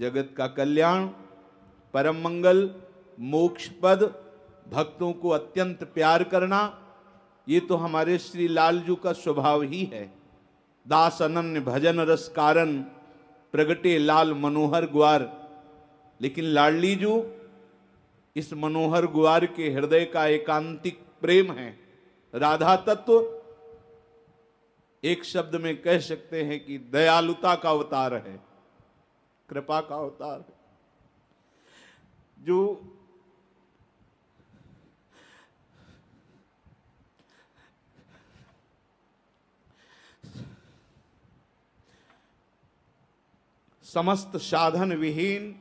जगत का कल्याण, परम मंगल, मोक्ष पद, भक्तों को अत्यंत प्यार करना, ये तो हमारे श्री लालजू का स्वभाव ही है। दास अनन्य भजन रस कारण, प्रगटे लाल मनोहर ग्वार। लेकिन लाडली जू इस मनोहर ग्वार के हृदय का एकांतिक प्रेम है। राधा तत्व एक शब्द में कह सकते हैं कि दयालुता का अवतार है, कृपा का अवतार है। जो समस्त साधन विहीन,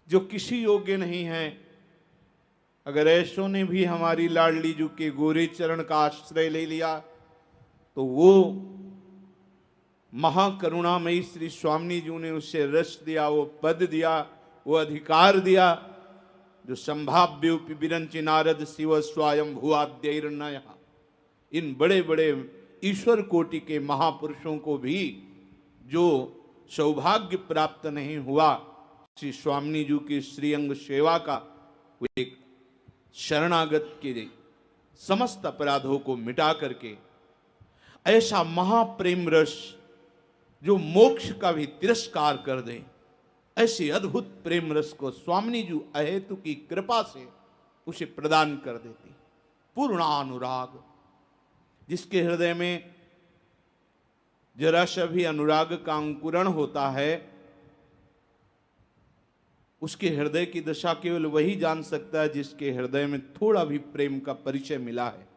जो किसी योग्य नहीं है, अगर ऐसों ने भी हमारी लाडली जू के गोरे चरण का आश्रय ले लिया तो वो महाकरुणामयी श्री स्वामी जी ने उसे रस दिया, वो पद दिया, वो अधिकार दिया जो संभाव्योपि विरंचि नारद शिव स्वयं भुआद्यैर्नयः। इन बड़े बड़े ईश्वर कोटि के महापुरुषों को भी जो सौभाग्य प्राप्त नहीं हुआ, श्री स्वामी जी की श्रीअंग सेवा का, वो एक शरणागत के समस्त अपराधों को मिटा करके ऐसा महाप्रेम रस जो मोक्ष का भी तिरस्कार कर दे, ऐसे अद्भुत प्रेम रस को स्वामी जी अहेतु की कृपा से उसे प्रदान कर देती। पूर्णानुराग, जिसके हृदय में जरा सा भी अनुराग का अंकुरण होता है, उसके हृदय की दशा केवल वही जान सकता है जिसके हृदय में थोड़ा भी प्रेम का परिचय मिला है।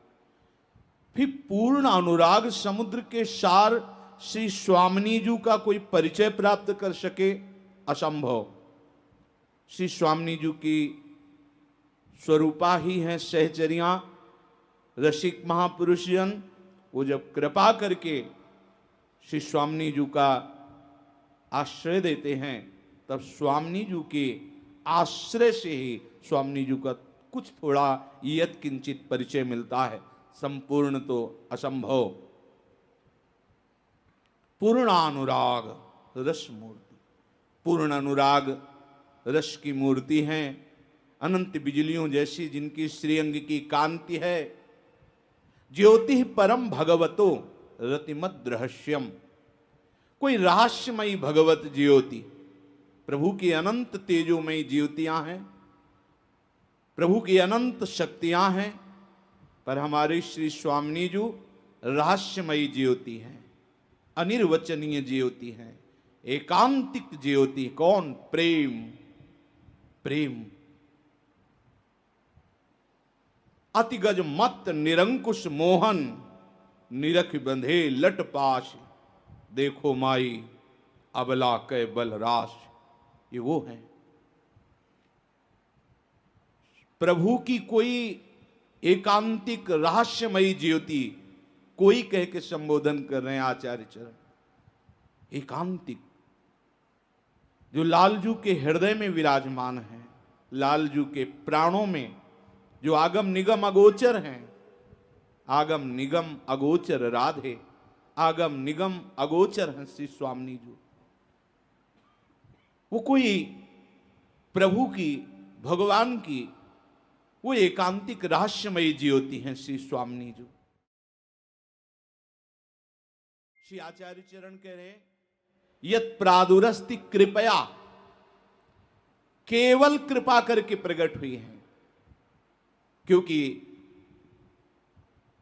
फिर पूर्ण अनुराग समुद्र के सार श्री स्वामिनी जी का कोई परिचय प्राप्त कर सके, असंभव। श्री स्वामिनी जी की स्वरूपा ही है सहचरियां, रसिक महापुरुष जन। वो जब कृपा करके श्री स्वामिनी जी का आश्रय देते हैं, तब स्वामिनी जी के आश्रय से ही स्वामिनी जी का कुछ थोड़ा यत् किंचित परिचय मिलता है, संपूर्ण तो असंभव। पूर्ण अनुराग रस मूर्ति, पूर्ण अनुराग रस की मूर्ति हैं। अनंत बिजलियों जैसी जिनकी श्रीअंग की कांति है। ज्योति परम भगवतो रतिमद रहस्यम, कोई रहस्यमयी भगवत ज्योति, प्रभु की अनंत तेजोमयी ज्योतियां हैं, प्रभु की अनंत शक्तियां हैं, पर हमारे श्री स्वामिनी जी रहस्यमयी ज्योति हैं, अनिर्वचनीय ज्योति हैं, एकांतिक ज्योति। कौन? प्रेम। प्रेम अतिगज मत निरंकुश मोहन, निरख बंधे लट पाश, देखो माई अबला कै बल राश। ये वो है प्रभु की कोई एकांतिक रहस्यमयी ज्योति। कोई कह के संबोधन कर रहे हैं आचार्य चरण। एकांतिक जो लालजू के हृदय में विराजमान है, लालजू के प्राणों में जो आगम निगम अगोचर हैं। आगम निगम अगोचर राधे, आगम निगम अगोचर हैं श्री स्वामिनी जी। वो कोई प्रभु की, भगवान की वो एकांतिक रहस्यमयी ज्योति हैं श्री स्वामिनी जी। श्री आचार्य चरण कह रहे यत प्रादुरस्ति कृपया, केवल कृपा करके प्रकट हुई है। क्योंकि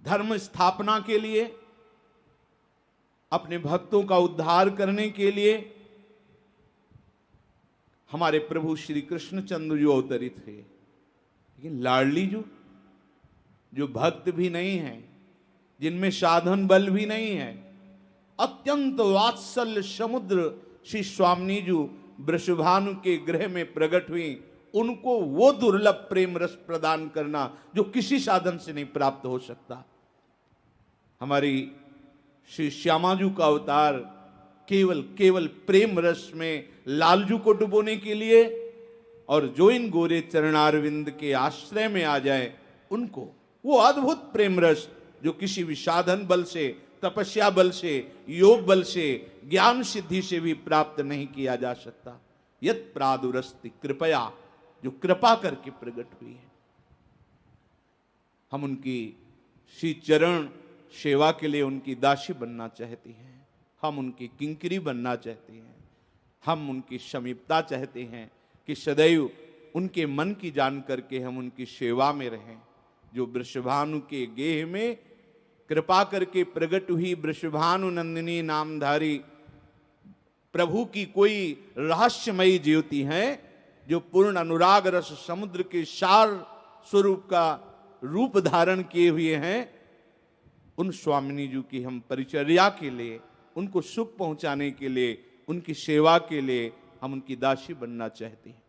धर्म स्थापना के लिए, अपने भक्तों का उद्धार करने के लिए हमारे प्रभु श्री कृष्णचंद्र जो अवतरित हुए। लेकिन लाडली जो भक्त भी नहीं है, जिनमें साधन बल भी नहीं है, अत्यंत वात्सल्य समुद्र श्री स्वामिनी जी वृषभानु के गृह में प्रकट हुई, उनको वो दुर्लभ प्रेम रस प्रदान करना जो किसी साधन से नहीं प्राप्त हो सकता। हमारी श्री श्यामाजू का अवतार केवल प्रेम रस में लालजू को डुबोने के लिए, और जो इन गोरे चरणारविंद के आश्रय में आ जाए उनको वो अद्भुत प्रेम रस जो किसी भी साधन बल से तपस्या बल से, योग बल से, ज्ञान सिद्धि से भी प्राप्त नहीं किया जा सकता। यत प्रादुरस्ति कृपया, जो कृपा करके प्रकट हुई है। हम उनकी श्री चरण सेवा के लिए उनकी दासी बनना चाहते हैं, हम उनकी किंकरी बनना चाहते हैं, हम उनकी समीपता चाहते हैं कि सदैव उनके मन की जान करके हम उनकी सेवा में रहें। जो वृषभानु के गेह में कृपा करके प्रकट हुई वृषभानु नंदिनी नामधारी प्रभु की कोई रहस्यमयी ज्योति है, जो पूर्ण अनुराग रस समुद्र के सार स्वरूप का रूप धारण किए हुए हैं, उन स्वामिनी जी की हम परिचर्या के लिए, उनको सुख पहुंचाने के लिए, उनकी सेवा के लिए हम उनकी दासी बनना चाहते हैं।